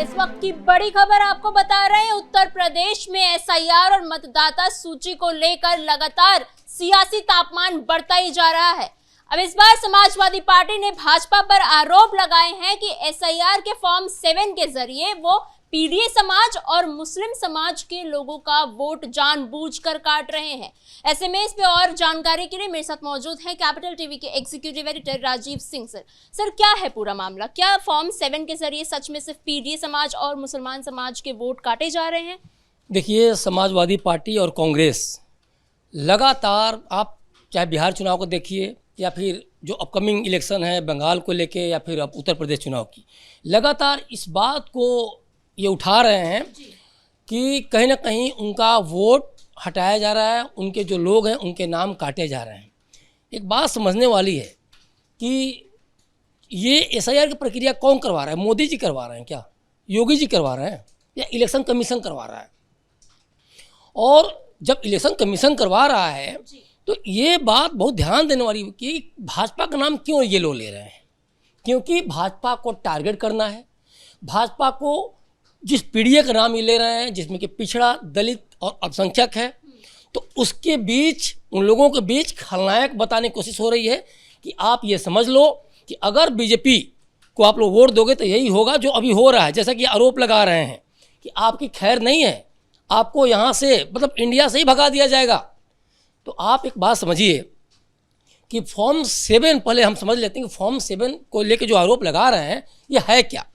इस वक्त की बड़ी खबर आपको बता रहे हैं। उत्तर प्रदेश में एसआईआर और मतदाता सूची को लेकर लगातार सियासी तापमान बढ़ता ही जा रहा है। अब इस बार समाजवादी पार्टी ने भाजपा पर आरोप लगाए हैं कि एसआईआर के फॉर्म 7 के जरिए वो पीडीए समाज और मुस्लिम समाज के लोगों का वोट जानबूझकर काट रहे हैं। ऐसे में इस पे और जानकारी के लिए मेरे साथ मौजूद हैं कैपिटल टीवी के executive editor Rajiv Singh sir. Sir, क्या है पूरा मामला? क्या फॉर्म 7 के जरिए सच में सिर्फ पीडीए समाज और मुसलमान समाज के वोट काटे जा रहे हैं? देखिए, समाजवादी पार्टी और कांग्रेस लगातार, आप चाहे बिहार चुनाव को देखिए या फिर जो अपकमिंग इलेक्शन है बंगाल को लेके या फिर अब उत्तर प्रदेश चुनाव की, लगातार इस बात को ये उठा रहे हैं कि कहीं ना कहीं उनका वोट हटाया जा रहा है, उनके जो लोग हैं उनके नाम काटे जा रहे हैं। एक बात समझने वाली है कि ये एसआईआर की प्रक्रिया कौन करवा रहा है? मोदी जी करवा रहे हैं क्या? योगी जी करवा रहे हैं या इलेक्शन कमीशन करवा रहा है? और जब इलेक्शन कमीशन करवा रहा है तो ये बात बहुत ध्यान देने वाली कि भाजपा का नाम क्यों ये लोग ले रहे हैं। क्योंकि भाजपा को टारगेट करना है। भाजपा को जिस पीडीए का नाम ये ले रहे हैं, जिसमें कि पिछड़ा, दलित और अल्पसंख्यक है, तो उसके बीच, उन लोगों के बीच खलनायक बताने की कोशिश हो रही है कि आप ये समझ लो कि अगर बीजेपी को आप लोग वोट दोगे तो यही होगा जो अभी हो रहा है। जैसा कि आरोप लगा रहे हैं कि आपकी खैर नहीं है, आपको यहाँ से मतलब इंडिया से ही भगा दिया जाएगा। तो आप एक बात समझिए कि फॉर्म 7, पहले हम समझ लेते हैं कि फॉर्म 7 को लेकर जो आरोप लगा रहे हैं ये है क्या।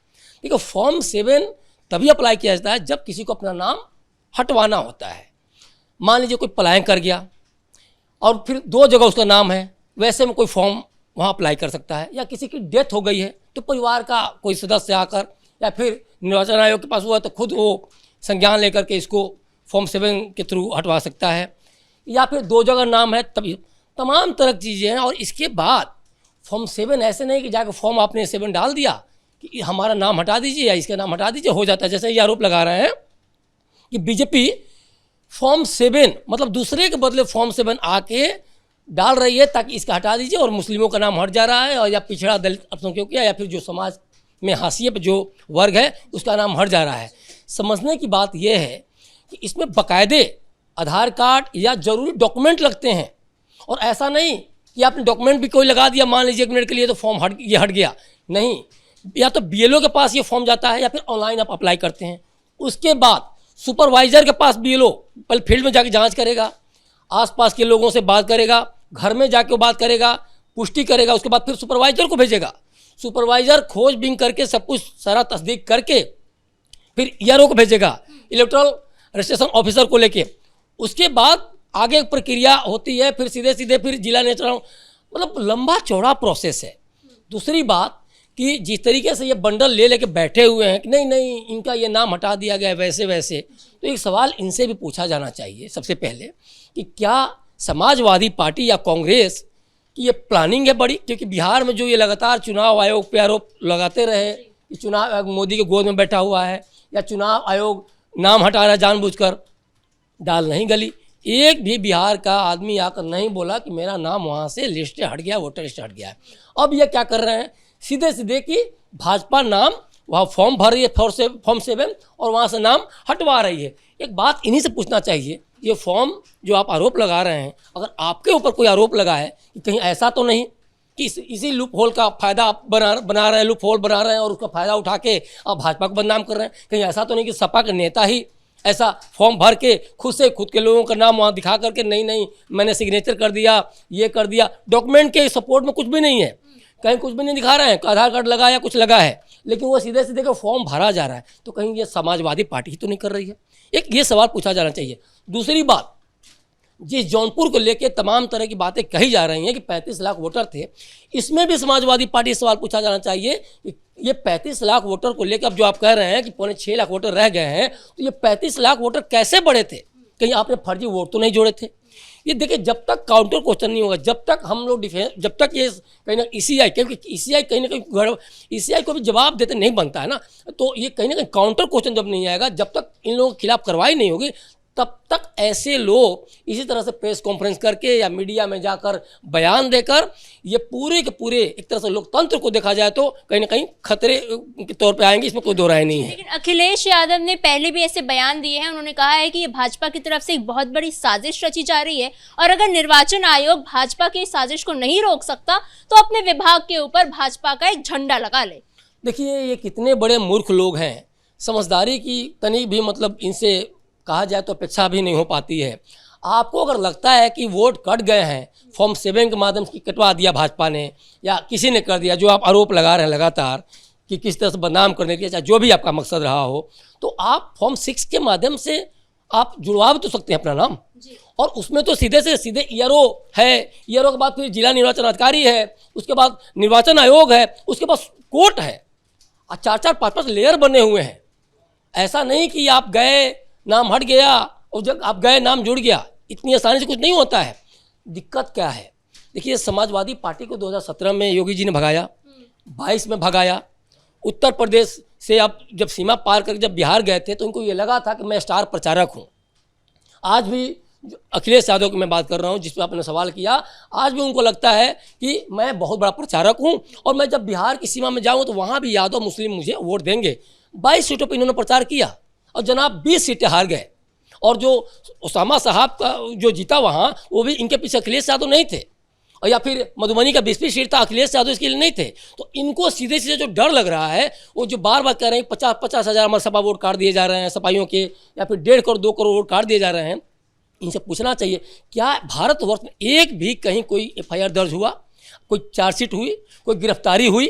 देखिए, फॉर्म 7 तभी अप्लाई किया जाता है जब किसी को अपना नाम हटवाना होता है। मान लीजिए कोई पलायन कर गया और फिर 2 जगह उसका नाम है, वैसे में कोई फॉर्म वहाँ अप्लाई कर सकता है। या किसी की डेथ हो गई है तो परिवार का कोई सदस्य आकर या फिर निर्वाचन आयोग के पास हुआ तो खुद वो संज्ञान लेकर के इसको फॉर्म 7 के थ्रू हटवा सकता है। या फिर 2 जगह नाम है, तभी तमाम तरह की चीज़ें हैं। और इसके बाद फॉर्म 7 ऐसे नहीं कि जाकर फॉर्म आपने 7 डाल दिया कि हमारा नाम हटा दीजिए या इसका नाम हटा दीजिए, हो जाता है। जैसे ये आरोप लगा रहे हैं कि बीजेपी फॉर्म 7 मतलब दूसरे के बदले फॉर्म 7 आके डाल रही है ताकि इसका हटा दीजिए और मुस्लिमों का नाम हट जा रहा है, और या पिछड़ा, दलित, अल्पसंख्यक या फिर जो समाज में हाशिए पे जो वर्ग है उसका नाम हट जा रहा है। समझने की बात यह है कि इसमें बाकायदे आधार कार्ड या ज़रूरी डॉक्यूमेंट लगते हैं। और ऐसा नहीं कि आपने डॉक्यूमेंट भी कोई लगा दिया, मान लीजिए 1 मिनट के लिए, तो फॉर्म हट गया। नहीं, या तो बीएलओ के पास ये फॉर्म जाता है या फिर ऑनलाइन आप अप्लाई करते हैं। उसके बाद सुपरवाइज़र के पास बीएलओ पहले फील्ड में जाके जांच करेगा, आसपास के लोगों से बात करेगा, घर में जाके वो बात करेगा, पुष्टि करेगा। उसके बाद फिर सुपरवाइज़र को भेजेगा। सुपरवाइज़र खोजबीन करके सब कुछ सारा तस्दीक करके फिर ईआरओ को भेजेगा, इलेक्टोरल रजिस्ट्रेशन ऑफिसर को लेके। उसके बाद आगे प्रक्रिया होती है, फिर सीधे फिर जिला नेचुरल, मतलब लंबा चौड़ा प्रोसेस है। दूसरी बात कि जिस तरीके से ये बंडल ले लेके बैठे हुए हैं कि नहीं इनका ये नाम हटा दिया गया वैसे, तो एक सवाल इनसे भी पूछा जाना चाहिए सबसे पहले कि क्या समाजवादी पार्टी या कांग्रेस की ये प्लानिंग है बड़ी? क्योंकि बिहार में जो ये लगातार चुनाव आयोग पे आरोप लगाते रहे कि चुनाव आयोग मोदी के गोद में बैठा हुआ है या चुनाव आयोग नाम हटा रहा है जानबूझकर, दाल नहीं गली। एक भी बिहार का आदमी आकर नहीं बोला कि मेरा नाम वहाँ से लिस्ट हट गया, वोटर लिस्ट हट गया है। अब ये क्या कर रहे हैं, सीधे कि भाजपा नाम वहाँ फॉर्म भर रही है, फॉर्म 7, और वहाँ से नाम हटवा रही है। एक बात इन्हीं से पूछना चाहिए, ये फॉर्म जो आप आरोप लगा रहे हैं, अगर आपके ऊपर कोई आरोप लगा है कि कहीं ऐसा तो नहीं कि इसी लूप होल का फ़ायदा आप बना रहे हैं, लूप होल बना रहे हैं और उसका फ़ायदा उठा के आप भाजपा को बदनाम कर रहे हैं? कहीं ऐसा तो नहीं कि सपा के नेता ही ऐसा फॉर्म भर के खुद के लोगों का नाम वहाँ दिखा करके नहीं मैंने सिग्नेचर कर दिया, ये कर दिया, डॉक्यूमेंट के सपोर्ट में कुछ भी नहीं है, कहीं कुछ भी नहीं दिखा रहे हैं, आधार कार्ड लगा या कुछ लगा है, लेकिन वो सीधे का फॉर्म भरा जा रहा है। तो कहीं ये समाजवादी पार्टी ही तो नहीं कर रही है? एक ये सवाल पूछा जाना चाहिए। दूसरी बात, जिस जौनपुर को लेके तमाम तरह की बातें कही जा रही हैं कि 35 लाख वोटर थे, इसमें भी समाजवादी पार्टी से सवाल पूछा जाना चाहिए कि ये 35 लाख वोटर को लेकर अब जो आप कह रहे हैं कि 5.25 लाख वोटर रह गए हैं, तो ये 35 लाख वोटर कैसे बढ़े थे? कहीं आपने फर्जी वोट तो नहीं जोड़े थे? ये देखिए, जब तक काउंटर क्वेश्चन नहीं होगा, जब तक हम लोग जब तक ये कहीं ना ईसीआई, क्योंकि ईसीआई कहीं ना कहीं ईसीआई को भी जवाब देते नहीं बनता है ना, तो ये कहीं ना कहीं काउंटर क्वेश्चन जब नहीं आएगा, जब तक इन लोगों के खिलाफ कार्रवाई नहीं होगी, तब तक ऐसे लोग इसी तरह से प्रेस कॉन्फ्रेंस करके या मीडिया में जाकर बयान देकर ये पूरे के पूरे एक तरह से लोकतंत्र को देखा जाए तो कहीं ना कहीं खतरे के तौर पे आएंगे, इसमें कोई दो राय नहीं है। लेकिन अखिलेश यादव ने पहले भी ऐसे बयान दिए हैं। उन्होंने कहा है कि ये भाजपा की तरफ से एक बहुत बड़ी साजिश रची जा रही है और अगर निर्वाचन आयोग भाजपा की साजिश को नहीं रोक सकता तो अपने विभाग के ऊपर भाजपा का एक झंडा लगा ले। देखिए, ये कितने बड़े मूर्ख लोग हैं, समझदारी की तनिक भी मतलब इनसे कहा जाए तो अपेक्षा भी नहीं हो पाती है। आपको अगर लगता है कि वोट कट गए हैं, फॉर्म 7 के माध्यम से कटवा दिया भाजपा ने या किसी ने कर दिया, जो आप आरोप लगा रहे हैं लगातार कि किस तरह से बदनाम करने के, चाहे जो भी आपका मकसद रहा हो, तो आप फॉर्म 6 के माध्यम से आप जुड़वा भी तो सकते हैं अपना नाम। और उसमें तो सीधे से सीधे ईआरओ है, ईआरओ के बाद फिर जिला निर्वाचन अधिकारी है, उसके बाद निर्वाचन आयोग है, उसके बाद कोर्ट है, 4-4 5-5 लेयर बने हुए हैं। ऐसा नहीं कि आप गए नाम हट गया और जब आप गए नाम जुड़ गया, इतनी आसानी से कुछ नहीं होता है। दिक्कत क्या है? देखिए, समाजवादी पार्टी को 2017 में योगी जी ने भगाया, 22 में भगाया, उत्तर प्रदेश से आप जब सीमा पार करके जब बिहार गए थे तो उनको ये लगा था कि मैं स्टार प्रचारक हूँ। आज भी अखिलेश यादव की मैं बात कर रहा हूँ जिस पर आपने सवाल किया, आज भी उनको लगता है कि मैं बहुत बड़ा प्रचारक हूँ और मैं जब बिहार की सीमा में जाऊँ तो वहाँ भी यादव मुस्लिम मुझे वोट देंगे। 22 सीटों पर इन्होंने प्रचार किया और जनाब 20 सीटें हार गए। और जो उसामा साहब का जो जीता वहाँ, वो भी इनके पीछे अखिलेश यादव नहीं थे, और या फिर मधुबनी का 20 सीट था, अखिलेश यादव इसके लिए नहीं थे। तो इनको सीधे सीधे जो डर लग रहा है, वो जो बार बार कह रहे हैं 50-50 हज़ार हमारे सपा वोट काट दिए जा रहे हैं सपाइयों के, या फिर 1.5 करोड़ 2 करोड़ वोट काट दिए जा रहे हैं, इनसे पूछना चाहिए क्या भारतवर्ष में एक भी कहीं कोई FIR दर्ज हुआ, कोई चार्जशीट हुई, कोई गिरफ्तारी हुई?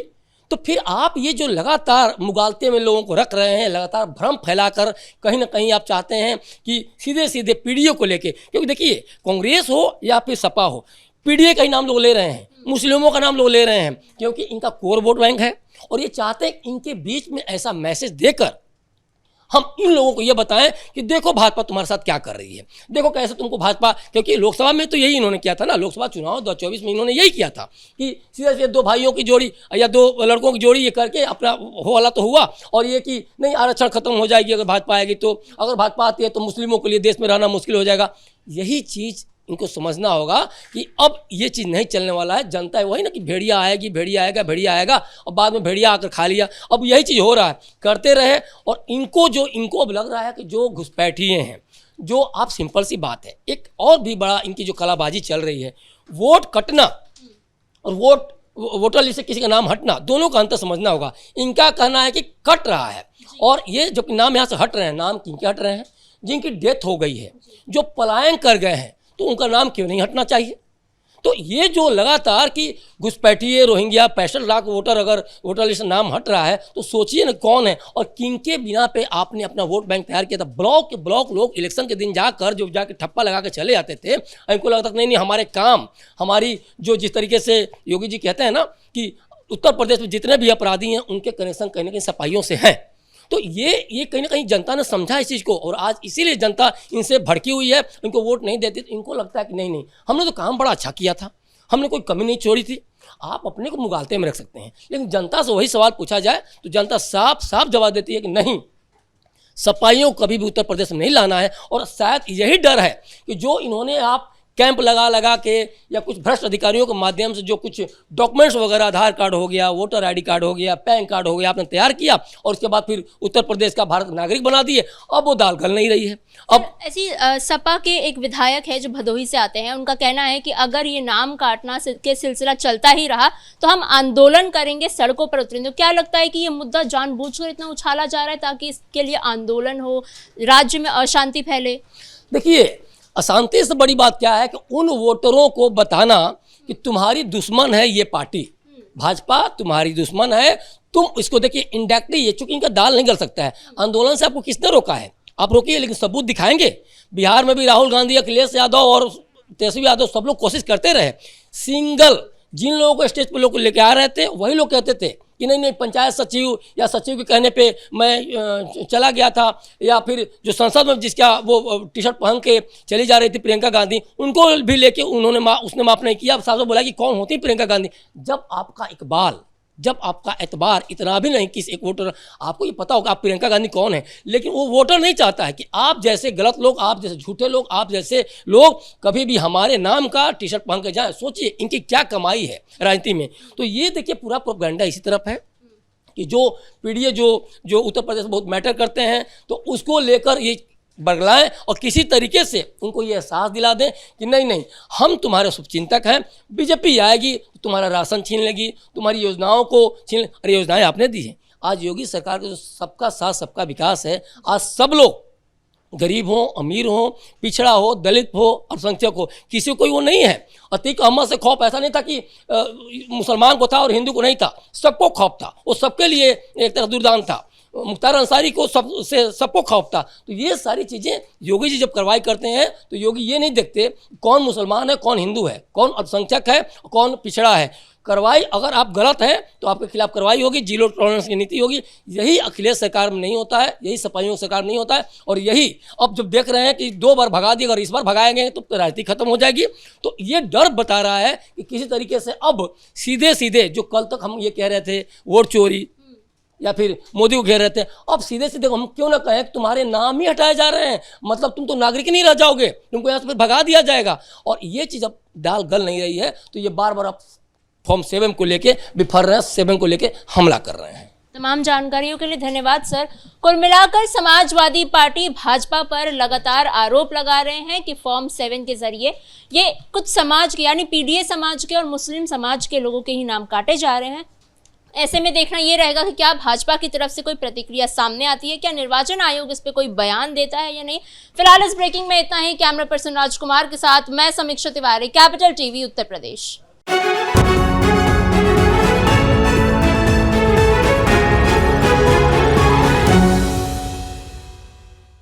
तो फिर आप ये जो लगातार मुगालते में लोगों को रख रहे हैं, लगातार भ्रम फैलाकर कहीं ना कहीं आप चाहते हैं कि सीधे सीधे पीडीओ को लेके, क्योंकि देखिए कांग्रेस हो या फिर सपा हो, पीडीए का ही नाम लोग ले रहे हैं, मुस्लिमों का नाम लोग ले रहे हैं, क्योंकि इनका कोर वोट बैंक है और ये चाहते हैं इनके बीच में ऐसा मैसेज देकर हम इन लोगों को ये बताएं कि देखो भाजपा तुम्हारे साथ क्या कर रही है, देखो कैसे तुमको भाजपा, क्योंकि लोकसभा में तो यही इन्होंने किया था ना, लोकसभा चुनाव 2024 में इन्होंने यही किया था कि सीधे सीधे 2 भाइयों की जोड़ी या 2 लड़कों की जोड़ी ये करके अपना हो वाला तो हुआ, और ये कि नहीं आरक्षण खत्म हो जाएगी अगर भाजपा आएगी, तो अगर भाजपा आती है तो मुस्लिमों के लिए देश में रहना मुश्किल हो जाएगा। यही चीज़ इनको समझना होगा कि अब ये चीज़ नहीं चलने वाला है। जनता है वही ना कि भेड़िया आएगी, भेड़िया आएगा, भेड़िया आएगा, और बाद में भेड़िया आकर खा लिया। अब यही चीज़ हो रहा है, करते रहे। और इनको अब लग रहा है कि जो घुसपैठिए हैं, जो आप सिंपल सी बात है, एक और भी बड़ा इनकी जो कलाबाजी चल रही है, वोट कटना और वोटर लिस्ट से किसी का नाम हटना, दोनों का अंतर समझना होगा। इनका कहना है कि कट रहा है, और ये जो नाम यहाँ से हट रहे हैं, नाम किनके हट रहे हैं? जिनकी डेथ हो गई है, जो पलायन कर गए हैं, तो उनका नाम क्यों नहीं हटना चाहिए? तो ये जो लगातार कि घुसपैठिए रोहिंग्या 65 लाख वोटर, अगर वोटर लिस्ट से नाम हट रहा है तो सोचिए ना कौन है और किनके बिना पे आपने अपना वोट बैंक तैयार किया था। ब्लॉक के ब्लॉक लोग इलेक्शन के दिन जाकर जो जाके ठप्पा लगा के चले जाते थे, इनको लगता था नहीं हमारे काम, हमारी जो जिस तरीके से योगी जी कहते हैं ना कि उत्तर प्रदेश में जितने भी अपराधी हैं उनके कनेक्शन कहीं ना कहीं सपाइयों से हैं। तो ये कहीं ना कहीं जनता ने समझा इस चीज़ को, और आज इसीलिए जनता इनसे भड़की हुई है, इनको वोट नहीं देती। तो इनको लगता है कि नहीं हमने तो काम बड़ा अच्छा किया था, हमने कोई कमी नहीं छोड़ी थी। आप अपने को मुगालते में रख सकते हैं, लेकिन जनता से वही सवाल पूछा जाए तो जनता साफ साफ जवाब देती है कि नहीं, सपाइयों को कभी भी उत्तर प्रदेश में नहीं लाना है। और शायद यही डर है कि जो इन्होंने आप कैंप लगा के या कुछ भ्रष्ट अधिकारियों के माध्यम से जो कुछ डॉक्यूमेंट्स वगैरह, आधार कार्ड हो गया, वोटर ID कार्ड हो गया, पैन कार्ड हो गया, आपने तैयार किया और उसके बाद फिर उत्तर प्रदेश का भारत नागरिक बना दिए, अब वो दाल गल नहीं रही है। अब ऐसी सपा के एक विधायक है जो भदोही से आते हैं, उनका कहना है कि अगर ये नाम काटना के सिलसिला चलता ही रहा तो हम आंदोलन करेंगे, सड़कों पर उतरेंगे। तो क्या लगता है कि ये मुद्दा जानबूझकर इतना उछाला जा रहा है ताकि इसके लिए आंदोलन हो, राज्य में अशांति फैले? देखिए, अशांति से बड़ी बात क्या है कि उन वोटरों को बताना कि तुम्हारी दुश्मन है ये पार्टी, भाजपा तुम्हारी दुश्मन है, तुम इसको देखिए इनडायरेक्टली, ये चूंकि इनका दाल नहीं गल सकता है। आंदोलन से आपको किसने रोका है? आप रोकिए, लेकिन सबूत दिखाएंगे। बिहार में भी राहुल गांधी, अखिलेश यादव और तेजस्वी यादव सब लोग कोशिश करते रहे। सिंगल जिन लोगों को स्टेज पर लोग लेके आ रहे थे वही लोग कहते थे कि नहीं पंचायत सचिव या सचिव के कहने पे मैं चला गया था, या फिर जो संसद में जिसका वो टी-शर्ट पहन के चली जा रही थी प्रियंका गांधी, उनको भी लेके उसने माफ़ नहीं किया। साहब बोला कि कौन होती प्रियंका गांधी? जब आपका इकबाल जब आपका एतबार इतना भी नहीं किसी एक वोटर, आपको ये पता होगा आप प्रियंका गांधी कौन है, लेकिन वो वोटर नहीं चाहता है कि आप जैसे गलत लोग, आप जैसे झूठे लोग, आप जैसे लोग कभी भी हमारे नाम का टी शर्ट पहन के जाएं। सोचिए इनकी क्या कमाई है राजनीति में। तो ये देखिए पूरा प्रोपेगेंडा इसी तरफ है कि जो पीढ़ी जो उत्तर प्रदेश में बहुत मैटर करते हैं, तो उसको लेकर ये बरगलाएं और किसी तरीके से उनको ये एहसास दिला दें कि नहीं नहीं हम तुम्हारे शुभचिंतक हैं, बीजेपी आएगी तो तुम्हारा राशन छीन लेगी, तुम्हारी योजनाओं को छीन। अरे योजनाएं आपने दी हैं। आज योगी सरकार का जो सबका साथ सबका विकास है, आज सब लोग गरीब हो, अमीर हो, पिछड़ा हो, दलित हो, अल्पसंख्यक हो, किसी को कोई वो नहीं है। अतीक अहमद से खौफ ऐसा नहीं था कि मुसलमान को था और हिंदू को नहीं था, सबको खौफ था। वो सबके लिए एक तरह दुर्दान था। मुख्तार अंसारी को सबको खौफ था। तो ये सारी चीज़ें योगी जी जब कार्रवाई करते हैं तो योगी ये नहीं देखते कौन मुसलमान है, कौन हिंदू है, कौन अल्पसंख्यक है, कौन पिछड़ा है। कार्रवाई अगर आप गलत हैं तो आपके खिलाफ कार्रवाई होगी, जीरो टॉलरेंस की नीति होगी। यही अखिलेश सरकार में नहीं होता है, यही सपाइयों सरकार में नहीं होता है। और यही अब जब देख रहे हैं कि 2 बार भगा दिया, अगर इस बार भगाएंगे तो राजनीति खत्म हो जाएगी। तो ये डर बता रहा है कि किसी तरीके से अब सीधे सीधे जो कल तक हम ये कह रहे थे वोट चोरी या फिर मोदी को घेर रहे थे, अब सीधे सीधे हम क्यों ना कहें कि तुम्हारे नाम ही हटाए जा रहे हैं, मतलब तुम तो नागरिक नहीं रह जाओगे, तुमको यहाँ से फिर भगा दिया जाएगा। और ये चीज़ अब दाल गल नहीं रही है, तो ये बार बार अब फॉर्म 7 को लेके बिफर रहे हैं, 7 को लेके हमला कर रहे हैं। तमाम जानकारियों के लिए धन्यवाद सर। कुल मिलाकर समाजवादी पार्टी भाजपा पर लगातार आरोप लगा रहे हैं कि फॉर्म 7 के जरिए ये कुछ समाज के यानी पीडीए समाज के और मुस्लिम समाज के लोगों के ही नाम काटे जा रहे हैं। ऐसे में देखना ये रहेगा कि क्या भाजपा की तरफ से कोई प्रतिक्रिया सामने आती है, क्या निर्वाचन आयोग इस पे कोई बयान देता है या नहीं। फिलहाल इस ब्रेकिंग में इतना ही। कैमरा पर्सन राजकुमार के साथ मैं समीक्षा तिवारी, कैपिटल टीवी उत्तर प्रदेश।